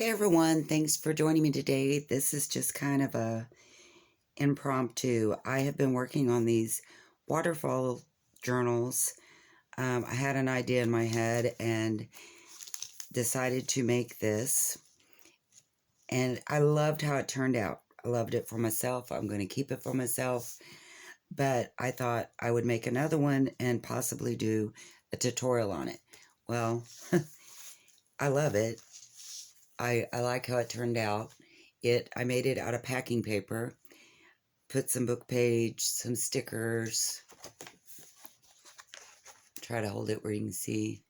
Hey everyone, thanks for joining me today. This is just kind of a impromptu. I have been working on these waterfall journals. I had an idea in my head and decided to make this, and I loved how it turned out. I loved it for myself. I'm going to keep it for myself, but I thought I would make another one and possibly do a tutorial on it. Well, I love it. I like how it turned out. I made it out of packing paper, put some book page, some stickers. Try to hold it where you can see.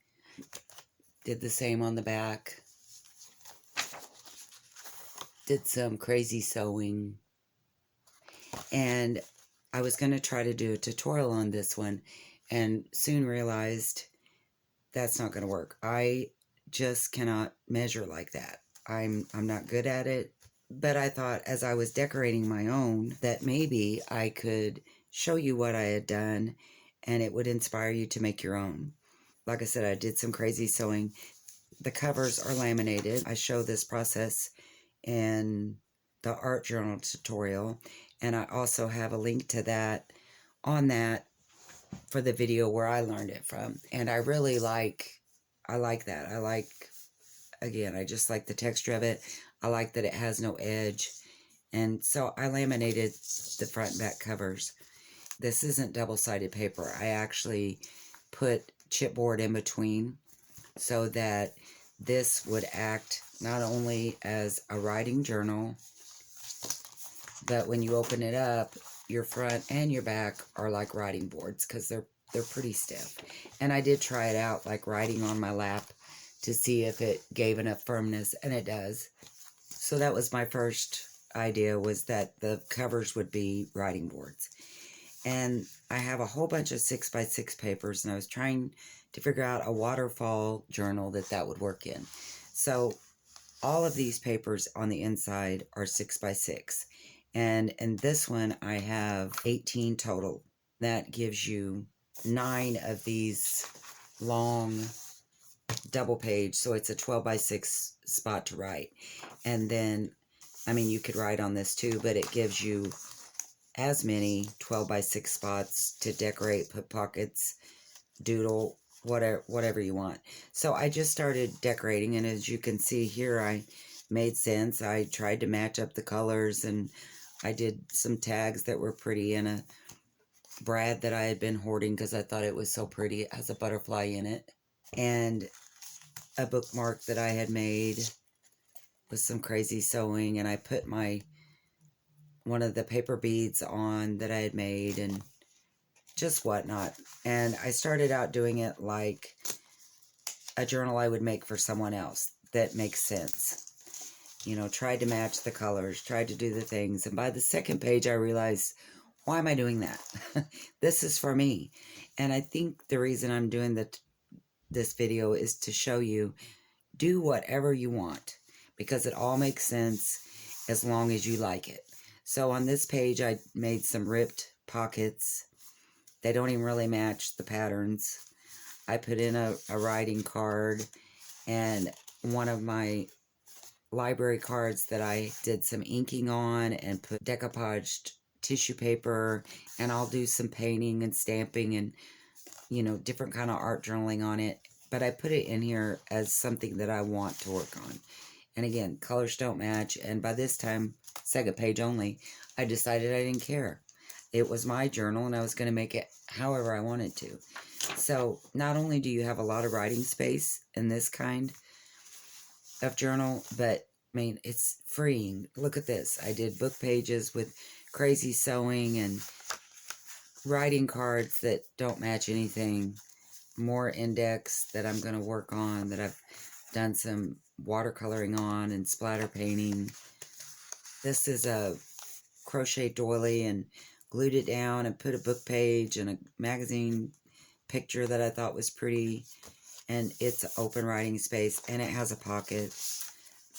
Did the same on the back. Did some crazy sewing. And I was going to try to do a tutorial on this one and soon realized that's not going to work. I just cannot measure like that. I'm not good at it. But I thought as I was decorating my own that maybe I could show you what I had done and it would inspire you to make your own. Like I said, I did some crazy sewing. The covers are laminated. I show this process in the art journal tutorial, and I also have a link to that on that for the video where I learned it from. And I really I like that. Again, I just like the texture of it. I like that it has no edge. And so I laminated the front and back covers. This isn't double-sided paper. I actually put chipboard in between so that this would act not only as a writing journal, but when you open it up, your front and your back are like writing boards because they're pretty stiff. And I did try it out like writing on my lap to see if it gave enough firmness, and it does. So that was my first idea, was that the covers would be writing boards. And I have a whole bunch of 6x6 papers, and I was trying to figure out a waterfall journal that would work in. So all of these papers on the inside are 6x6. And in this one, I have 18 total. That gives you 9 of these long double page. So it's a 12x6 spot to write. And then, I mean, you could write on this too, but it gives you as many 12x6 spots to decorate, put pockets, doodle, whatever you want. So I just started decorating, and as you can see here, I made sense. I tried to match up the colors, and I did some tags that were pretty in a brad that I had been hoarding because I thought it was so pretty. It has a butterfly in it, and a bookmark that I had made with some crazy sewing, and I put one of the paper beads on that I had made, and just whatnot. And I started out doing it like a journal I would make for someone else that makes sense. You know, tried to match the colors, tried to do the things. And by the second page, I realized, why am I doing that? This is for me. And I think the reason I'm doing this video is to show you, do whatever you want, because it all makes sense as long as you like it. So on this page, I made some ripped pockets. They don't even really match the patterns. I put in a writing card and one of my library cards that I did some inking on and put decoupaged tissue paper, and I'll do some painting and stamping and, you know, different kind of art journaling on it. But I put it in here as something that I want to work on. And again, colors don't match. And by this time, second page only, I decided I didn't care. It was my journal, and I was going to make it however I wanted to. So not only do you have a lot of writing space in this kind of journal, but I mean, it's freeing. Look at this. I did book pages with crazy sewing and writing cards that don't match anything. More index that I'm going to work on, that I've done some watercoloring on and splatter painting. This is a crochet doily, and glued it down and put a book page and a magazine picture that I thought was pretty. And it's an open writing space, and it has a pocket.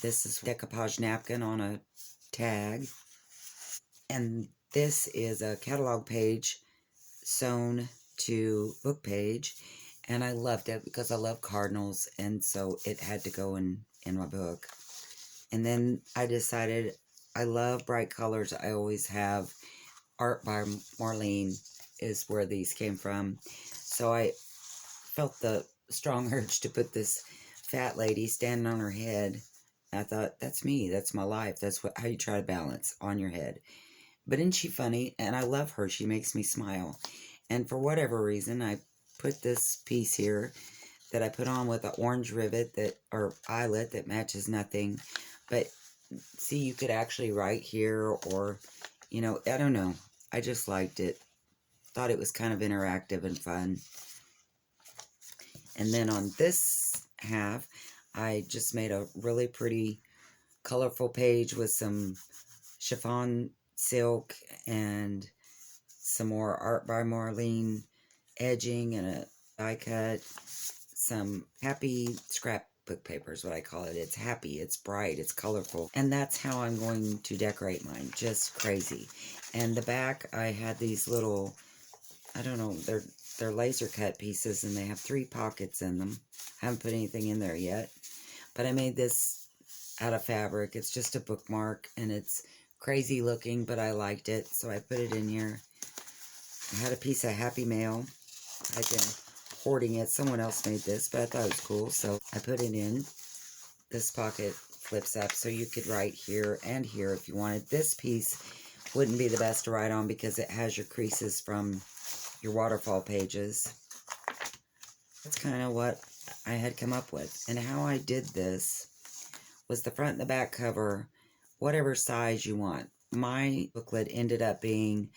This is decoupage napkin on a tag. And this is a catalog page sewn to book page. And I loved it because I love cardinals, and so it had to go in my book. And then I decided I love bright colors. I always have. Art by Marlene is where these came from. So I felt the strong urge to put this fat lady standing on her head. I thought, that's me. That's my life. That's how you try to balance on your head. But isn't she funny? And I love her. She makes me smile. And for whatever reason, I put this piece here that I put on with an orange rivet or eyelet that matches nothing. But see, you could actually write here, or, I don't know. I just liked it. Thought it was kind of interactive and fun. And then on this half, I just made a really pretty colorful page with some chiffon silk and some more Art by Marlene edging and a die cut. Some happy scrapbook paper is what I call it. It's happy, it's bright, it's colorful. And that's how I'm going to decorate mine. Just crazy. And the back, I had these little, I don't know, they're laser cut pieces, and they have 3 pockets in them. I haven't put anything in there yet. But I made this out of fabric. It's just a bookmark, and it's crazy looking, but I liked it, so I put it in here. I had a piece of Happy Mail. I've been hoarding it. Someone else made this, but I thought it was cool, so I put it in. This pocket flips up, so you could write here and here if you wanted. This piece wouldn't be the best to write on because it has your creases from your waterfall pages. That's kind of what I had come up with. And how I did this was the front and the back cover, whatever size you want. My booklet ended up being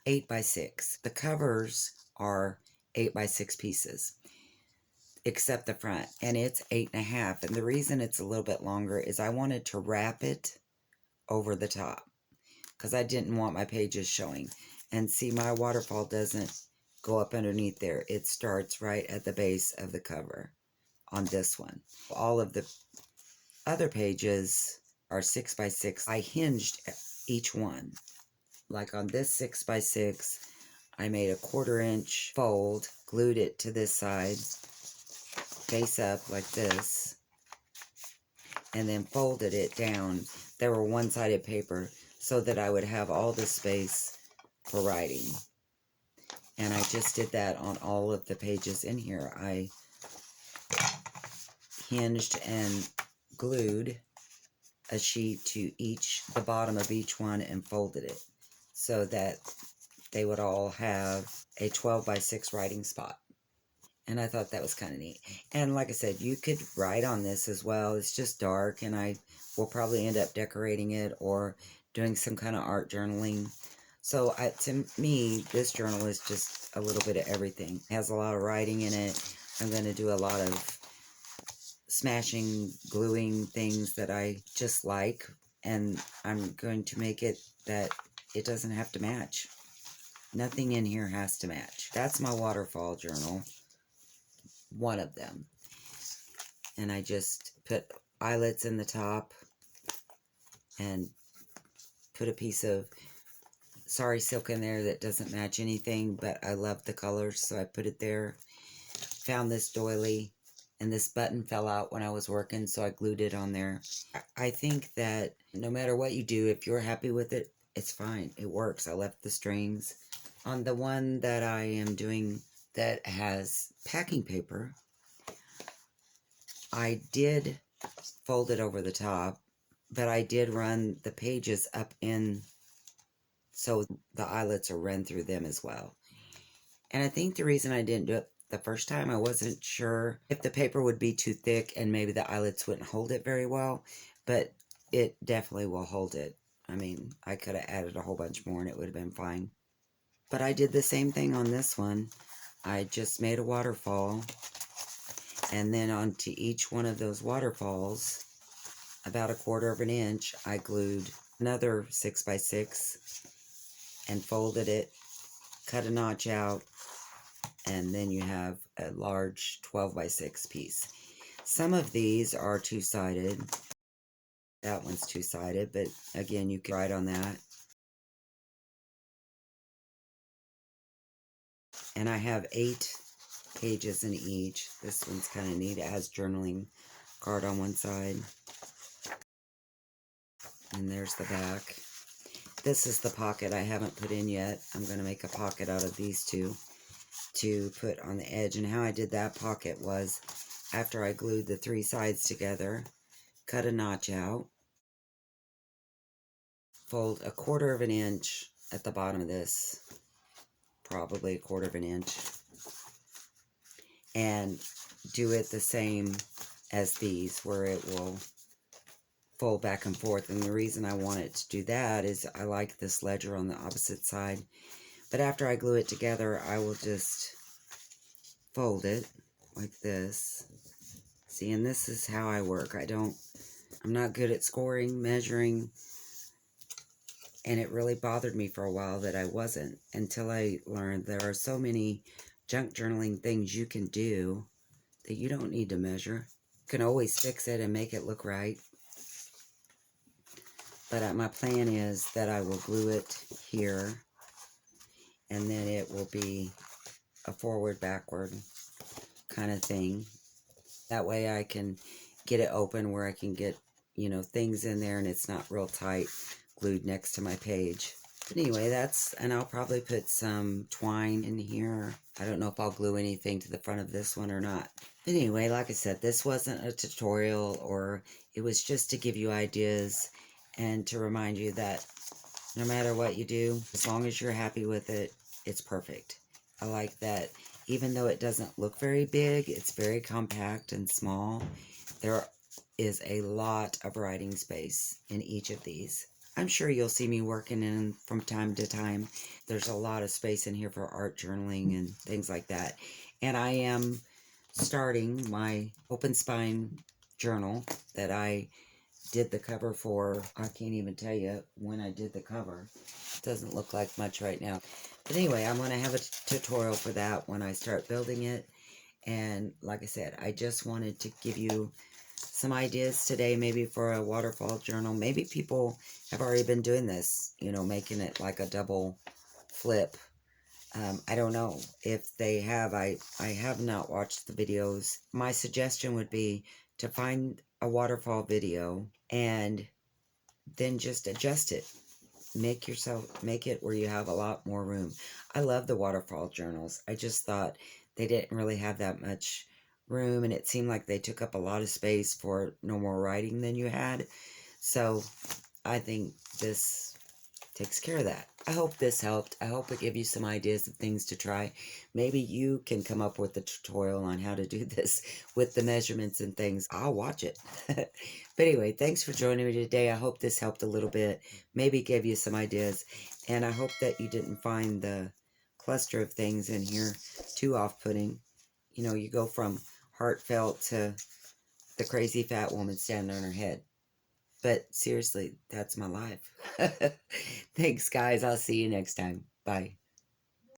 8 by 6. The covers are 8 by 6 pieces, except the front, and it's 8.5. And the reason it's a little bit longer is I wanted to wrap it over the top because I didn't want my pages showing. And see, my waterfall doesn't go up underneath there. It starts right at the base of the cover on this one. All of the other pages are 6 by 6. I hinged each one. Like on this 6 by 6, I made a 1/4 inch fold, glued it to this side, face up like this, and then folded it down. They were one-sided paper so that I would have all the space for writing. And I just did that on all of the pages in here. I hinged and glued a sheet to the bottom of each one, and folded it so that they would all have a 12 by 6 writing spot. And I thought that was kind of neat. And like I said, you could write on this as well. It's just dark, and I will probably end up decorating it or doing some kind of art journaling. So to me, this journal is just a little bit of everything. It has a lot of writing in it. I'm going to do a lot of smashing, gluing things that I just like, and I'm going to make it that it doesn't have to match. Nothing in here has to match. That's my waterfall journal, one of them. And I just put eyelets in the top and put a piece of sari silk in there that doesn't match anything, but I love the colors, so I put it there. Found this doily, and this button fell out when I was working, so I glued it on there. I think that no matter what you do, if you're happy with it, it's fine. It works. I left the strings. On the one that I am doing that has packing paper, I did fold it over the top, but I did run the pages up in so the eyelets are run through them as well. And I think the reason I didn't do it the first time, I wasn't sure if the paper would be too thick and maybe the eyelets wouldn't hold it very well, but it definitely will hold it. I mean, I could have added a whole bunch more and it would have been fine. But I did the same thing on this one. I just made a waterfall, and then onto each one of those waterfalls, about 1/4 inch, I glued another 6 by 6 and folded it, cut a notch out, and then you have a large 12 by 6 piece. Some of these are two-sided. That one's two-sided, but again, you can write on that. And I have 8 pages in each. This one's kind of neat. It has journaling card on one side. And there's the back. This is the pocket I haven't put in yet. I'm going to make a pocket out of these two to put on the edge. And how I did that pocket was, after I glued the 3 sides together, cut a notch out, fold 1/4 of an inch at the bottom of this, probably 1/4 of an inch, and do it the same as these, where it will fold back and forth. And the reason I wanted to do that is I like this ledger on the opposite side. But after I glue it together, I will just fold it like this. See, and this is how I work. I'm not good at scoring, measuring, and it really bothered me for a while that I wasn't, until I learned there are so many junk journaling things you can do that you don't need to measure. You can always fix it and make it look right. But my plan is that I will glue it here, and then it will be a forward-backward kind of thing. That way I can get it open where I can get, things in there and it's not real tight glued next to my page. But anyway, and I'll probably put some twine in here. I don't know if I'll glue anything to the front of this one or not. But anyway, like I said, this wasn't a tutorial, or it was just to give you ideas and to remind you that no matter what you do, as long as you're happy with it, it's perfect. I like that even though it doesn't look very big, it's very compact and small. There is a lot of writing space in each of these. I'm sure you'll see me working in from time to time. There's a lot of space in here for art journaling and things like that. And I am starting my open spine journal that I did the cover for. I can't even tell you when I did the cover. It doesn't look like much right now. But anyway, I'm going to have a tutorial for that when I start building it. And like I said, I just wanted to give you some ideas today, maybe for a waterfall journal. Maybe people have already been doing this, making it like a double flip. I don't know if they have. I have not watched the videos. My suggestion would be to find a waterfall video and then just adjust it. Make it where you have a lot more room. I love the waterfall journals. I just thought they didn't really have that much room, and it seemed like they took up a lot of space for no more writing than you had. So I think this takes care of that. I hope this helped. I hope it gave you some ideas of things to try. Maybe you can come up with a tutorial on how to do this with the measurements and things. I'll watch it. But anyway, thanks for joining me today. I hope this helped a little bit. Maybe gave you some ideas. And I hope that you didn't find the cluster of things in here too off-putting. You go from heartfelt to the crazy fat woman standing on her head. But seriously, that's my life. Thanks, guys. I'll see you next time. Bye.